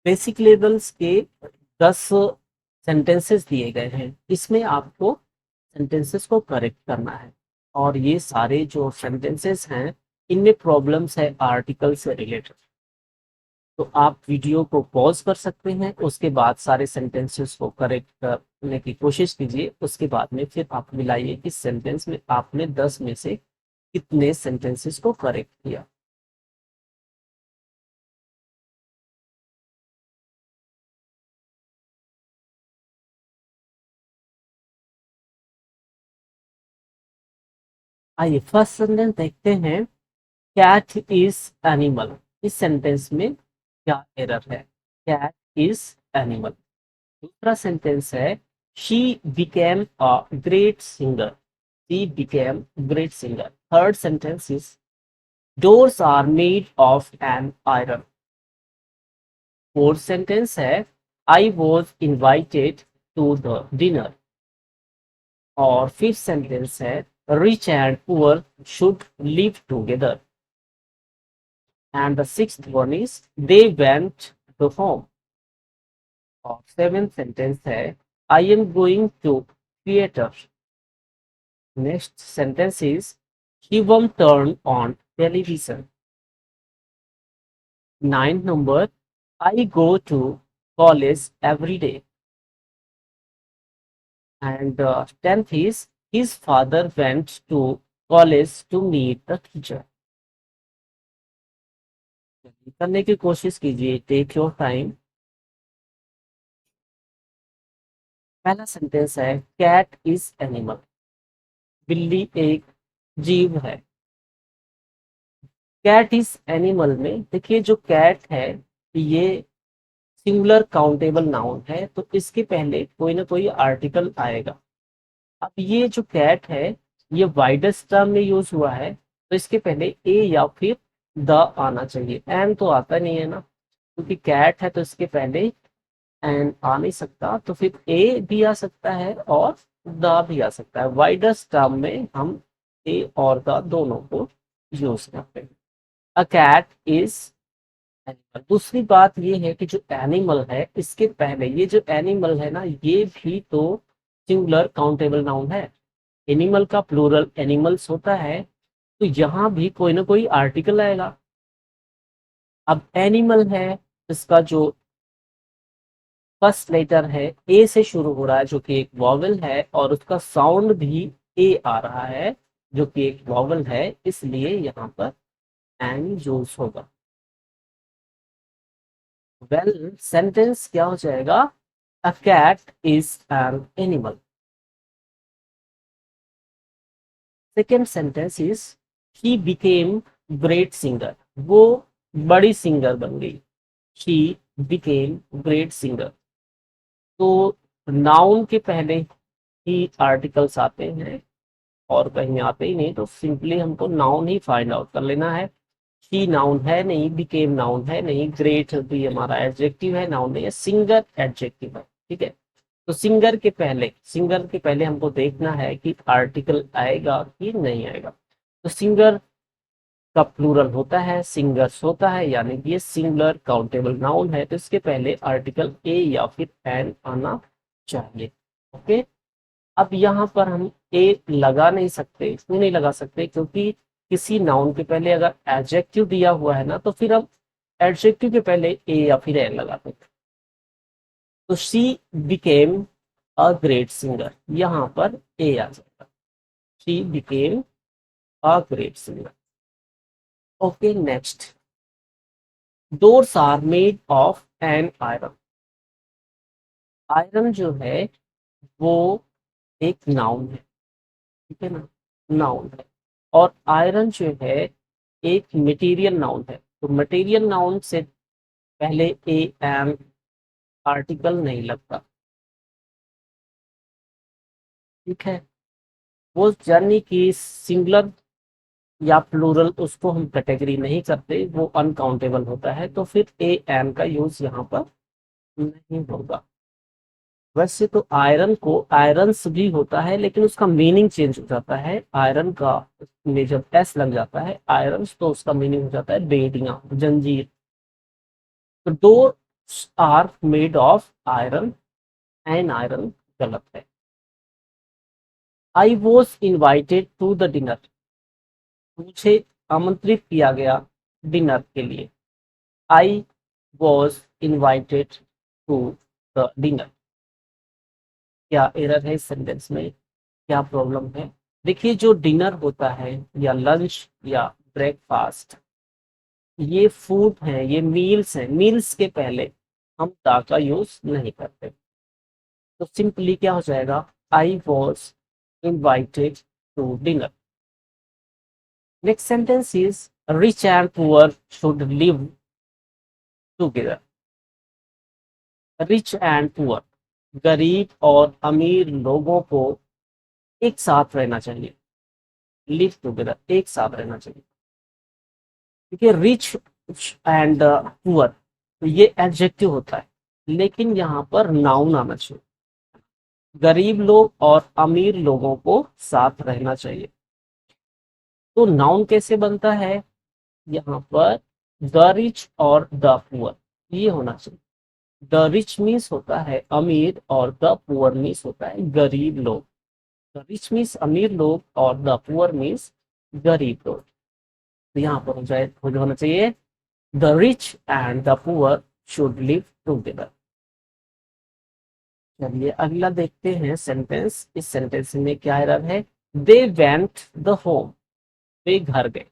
Basic levels के 10 sentences दिए गए हैं। इसमें आपको सेंटेंसेस को करेक्ट करना है और ये सारे जो सेंटेंसेस हैं इनमें प्रॉब्लम्स है आर्टिकल से रिलेटेड। तो आप वीडियो को पॉज कर सकते हैं, उसके बाद सारे सेंटेंसेस को करेक्ट करने की कोशिश कीजिए। उसके बाद में फिर आप मिलाइए कि सेंटेंस में आपने 10 में से कितने सेंटेंसेस को करेक्ट किया। आइए फर्स्ट सेंटेंस देखते हैं। Cat is animal. इस सेंटेंस में क्या एरर है? Cat is animal. दूसरा सेंटेंस है she became a great singer. She became great singer. Third sentence is doors are made of an iron. Fourth sentence है I was invited to the dinner. और fifth sentence है rich and poor should live together. And the sixth one is they went to home. और seventh sentence है I am going to theatre. Next sentence is Shivam turn on television. Ninth number I go to college every day. And 10th is his father went to college to meet the teacher. करने की कोशिश कीजिए, take your time. पहला sentence है cat is animal. बिल्ली एक जीव है। कैट इज एनिमल में देखिए जो कैट है ये सिंगुलर काउंटेबल नाउन है, तो इसके पहले कोई ना कोई आर्टिकल आएगा। अब ये जो कैट है ये वाइडेस्ट टर्म में यूज हुआ है, तो इसके पहले ए या फिर द आना चाहिए। एन तो आता नहीं है ना, क्योंकि कैट है तो इसके पहले एन आ नहीं सकता, तो फिर ए भी आ सकता है और द भी आ सकता है। वाइडेस्ट टर्म में हम ए और द दोनों को यूज करते हैं। A cat is animal. दूसरी बात ये है कि जो एनिमल है इसके पहले ये जो एनिमल है ना ये भी तो सिंगुलर काउंटेबल नाउन है। एनिमल का प्लूरल एनिमल्स होता है, तो यहाँ भी कोई ना कोई आर्टिकल आएगा। अब एनिमल है, इसका जो फर्स्ट लेटर है ए से शुरू हो रहा है जो कि एक वॉवल है, और उसका साउंड भी ए आ रहा है जो कि एक वॉवल है, इसलिए यहाँ पर एन यूज होगा। वेल सेंटेंस क्या हो जाएगा? A cat is an animal. Second sentence is she became great singer. वो बड़ी सिंगर बन गई। She became great singer. तो नाउन के पहले ही आर्टिकल्स आते हैं और कहीं आते ही नहीं, तो सिंपली हमको नाउन ही फाइंड आउट कर लेना है। शी नाउन है नहीं, बिकेम नाउन है नहीं, ग्रेट भी हमारा एडजेक्टिव है, नाउन नहीं है, सिंगर एडजेक्टिव है। ठीक है, तो सिंगर के पहले हमको देखना है कि आर्टिकल आएगा कि नहीं आएगा। तो सिंगर का प्लूरल होता है, सिंगर्स होता है, यानी कि ये सिंगुलर काउंटेबल नाउन है, तो इसके पहले आर्टिकल ए या फिर एन आना चाहिए। ओके, अब यहाँ पर हम ए लगा नहीं सकते। क्यों नहीं लगा सकते? क्योंकि किसी नाउन के पहले अगर एडजेक्टिव दिया हुआ है ना, तो फिर हम एडजेक्टिव के पहले ए या फिर एन लगाते हैं। तो she became a great singer, यहाँ पर ए आ जाएगा। She became a great singer. Okay, next. Doors are made of an iron. Iron जो है वो एक नाउन है, ठीक है ना, नाउन है। और आयरन जो है एक मटेरियल नाउन है, तो मटेरियल नाउन से पहले ए एन आर्टिकल नहीं लगता। ठीक है, वो यानी कि सिंगुलर या प्लूरल उसको हम कैटेगरी नहीं करते, वो अनकाउंटेबल होता है, तो फिर ए एन का यूज यहाँ पर नहीं होगा। वैसे तो आयरन को आयरन्स भी होता है, लेकिन उसका मीनिंग चेंज हो जाता है। आयरन का में जब एस लग जाता है आयरन्स, तो उसका मीनिंग हो जाता है बेड़ियां, जंजीर। तो door are made of iron, and iron गलत है। I was invited to the dinner, मुझे आमंत्रित किया गया डिनर के लिए। I was invited to the dinner. क्या एरर है इस सेंटेंस में, क्या प्रॉब्लम है? देखिए, जो डिनर होता है या लंच या ब्रेकफास्ट, ये फूड है, ये मील्स है। मील्स के पहले हम दा का यूज नहीं करते। तो सिंपली क्या हो जाएगा, I was invited to dinner. Next sentence is rich and poor should live together. Rich and poor, गरीब और अमीर लोगों को एक साथ रहना चाहिए। लिव टुगेदर, एक साथ रहना चाहिए। देखिए, रिच एंड पुअर ये एडजेक्टिव होता है, लेकिन यहाँ पर नाउन आना चाहिए। गरीब लोग और अमीर लोगों को साथ रहना चाहिए। तो नाउन कैसे बनता है? यहाँ पर द रिच और द पुअर ये होना चाहिए। द रिच मीन्स होता है अमीर और द पुअर मीन्स होता है गरीब लोग। द रिच मीन्स अमीर लोग और द पुअर मीन्स गरीब लोग। तो यहाँ पर होना चाहिए the rich and the poor should live together. चलिए अगला देखते हैं सेंटेंस। इस सेंटेंस में क्या एरर है? दे वेंट द होम, वे घर गए।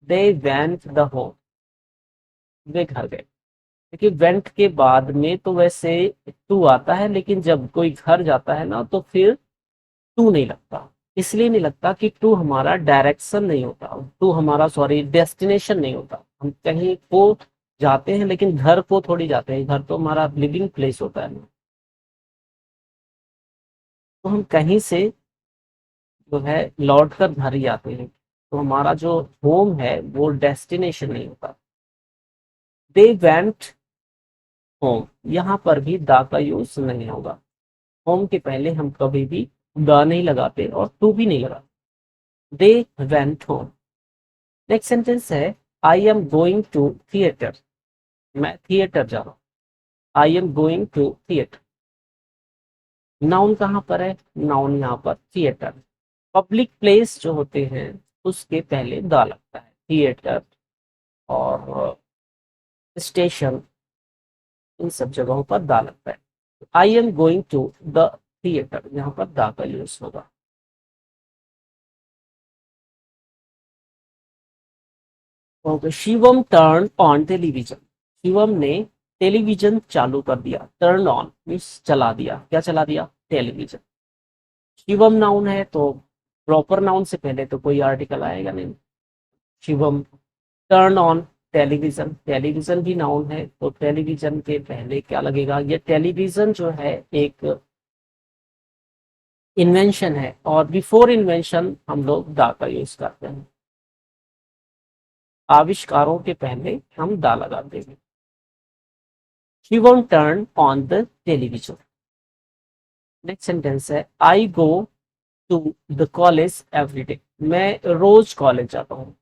दे वेंट द होम, वे घर गए। देखिए, वेंट के बाद में तो वैसे टू आता है, लेकिन जब कोई घर जाता है ना तो फिर टू नहीं लगता। इसलिए नहीं लगता कि टू हमारा डायरेक्शन नहीं होता, टू हमारा सॉरी डेस्टिनेशन नहीं होता। हम कहीं को जाते हैं लेकिन घर को थोड़ी जाते हैं, घर तो हमारा लिविंग प्लेस होता है ना। तो हम कहीं से जो है लौट कर घर ही आते हैं, तो हमारा जो होम है वो डेस्टिनेशन नहीं होता। दे वेंट होम, यहाँ पर भी दा का यूज नहीं होगा। होम के पहले हम कभी भी द नहीं लगाते और टू भी नहीं लगाते। They went home. Next sentence है I am going to theatre, मैं थिएटर जा रहा हूँ। I am going to theatre. Noun कहाँ पर है? नाउन यहाँ पर थिएटर। पब्लिक प्लेस जो होते हैं उसके पहले दा लगता है। थिएटर और स्टेशन, इन सब जगहों पर दा लगता है। I am going to the theatre, यहाँ पर दा का यूज होगा। Okay, Shivam turn on television. Shivam ने टेलीविजन चालू कर दिया। टर्न ऑन मीन्स चला दिया। क्या चला दिया? टेलीविजन। शिवम नाउन है तो प्रॉपर नाउन से पहले तो कोई आर्टिकल आएगा नहीं। Shivam turn on television, television भी नाउन है तो टेलीविजन के पहले क्या लगेगा? ये टेलीविजन जो है एक इन्वेंशन है, और बिफोर इन्वेंशन हम लोग दा का यूज करते हैं। आविष्कारों के पहले हम दा लगाते हैं। Shivam turn on the television. Next sentence है I go to the college every day, मैं रोज कॉलेज जाता हूँ।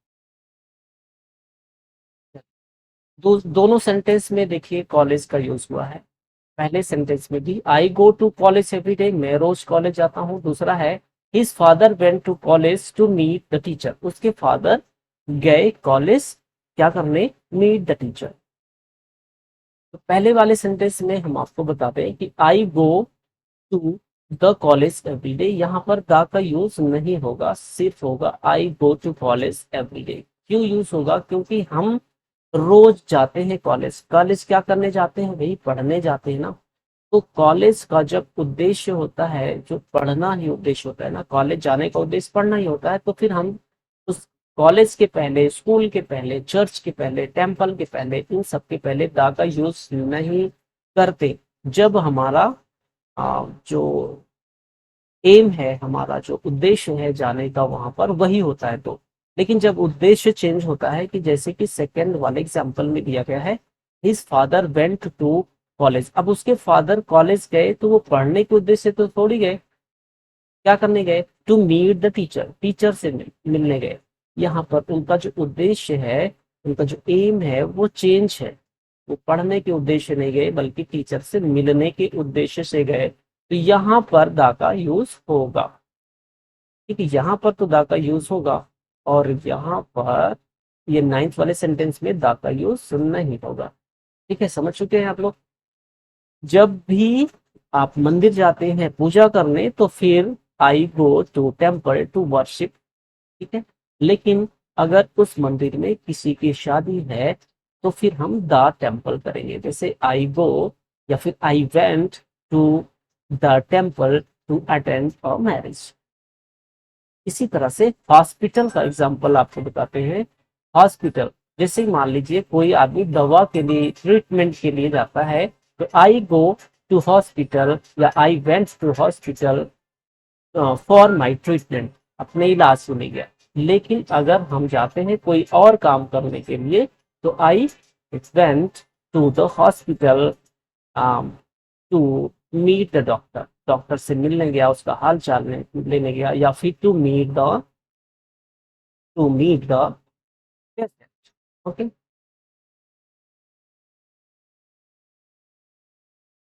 दोनों सेंटेंस में देखिए कॉलेज का यूज हुआ है। पहले सेंटेंस में भी I go to college every day, मैं रोज कॉलेज जाता हूँ। दूसरा है his father went to college to meet the teacher, उसके फादर गए कॉलेज क्या करने? Meet the teacher. तो पहले वाले सेंटेंस में हम आपको बताते हैं कि I go to the college every day, यहाँ पर द का यूज नहीं होगा, सिर्फ होगा I go to college every day. क्यों यूज होगा? क्योंकि हम रोज जाते हैं कॉलेज। कॉलेज क्या करने जाते हैं भाई? पढ़ने जाते हैं ना। तो कॉलेज का जब उद्देश्य होता है, जो पढ़ना ही उद्देश्य होता है ना, कॉलेज जाने का उद्देश्य पढ़ना ही होता है, तो फिर हम उस कॉलेज के पहले, स्कूल के पहले, चर्च के पहले, टेम्पल के पहले, इन सब के पहले दा का यूज नहीं करते। जब हमारा जो एम है, हमारा जो उद्देश्य है जाने का वहां पर वही होता है तो। लेकिन जब उद्देश्य चेंज होता है, कि जैसे कि सेकंड वाले एग्जांपल में दिया गया है his father went to college, अब उसके फादर कॉलेज गए तो वो पढ़ने के उद्देश्य से तो थोड़ी गए, क्या करने गए? To meet the teacher, teacher से मिलने गए। यहाँ पर उनका जो उद्देश्य है, उनका जो एम है वो चेंज है। वो पढ़ने के उद्देश्य नहीं गए बल्कि टीचर से मिलने के उद्देश्य से गए, तो यहाँ पर दा का यूज होगा। ठीक है, यहाँ पर तो दा का यूज होगा और यहाँ पर ये 9th वाले सेंटेंस में दा का यूज नहीं होगा। ठीक है, समझ चुके हैं आप लोग। जब भी आप मंदिर जाते हैं पूजा करने तो फिर I go to temple to worship. ठीक है, लेकिन अगर उस मंदिर में किसी की शादी है तो फिर हम द टेम्पल करेंगे, जैसे आई गो या फिर I went to the temple to attend a marriage. इसी तरह से हॉस्पिटल का एग्जांपल आपको बताते हैं। हॉस्पिटल, जैसे मान लीजिए कोई आदमी दवा के लिए ट्रीटमेंट के लिए जाता है तो आई गो टू हॉस्पिटल या I went to hospital for my treatment, अपने इलाज सुनी गया। लेकिन अगर हम जाते हैं कोई और काम करने के लिए तो I went to the hospital to meet the doctor, doctor से मिलने गया, उसका हाल चाल लेने गया, या फिर to meet the patient. Okay,